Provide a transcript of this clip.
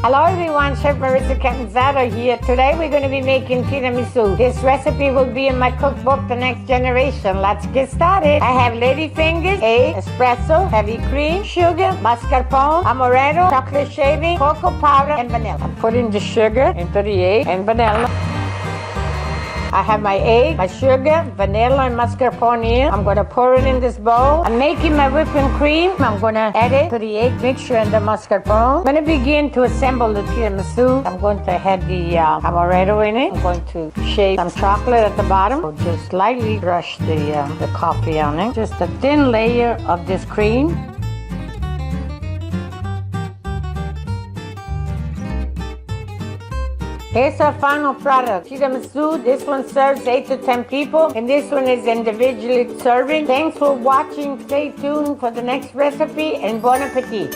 Hello everyone, Chef Marisa Catanzaro here. Today we're going to be making tiramisu. This recipe will be in my cookbook, The Next Generation. Let's get started. I have lady fingers, egg, espresso, heavy cream, sugar, mascarpone, amaretto, chocolate shaving, cocoa powder, and vanilla. I'm putting the sugar into the egg and vanilla. I have my egg, my sugar, vanilla, and mascarpone in. I'm going to pour it in this bowl. I'm making my whipping cream. I'm going to add it to the egg mixture and the mascarpone. I'm going to begin to assemble the tiramisu. I'm going to add the amaretto in it. I'm going to shake some chocolate at the bottom. So just lightly brush the coffee on it. Just a thin layer of this cream. Here's our final product, tiramisu. This one serves 8 to 10 people, and this one is individually serving. Thanks for watching. Stay tuned for the next recipe, and bon appetit.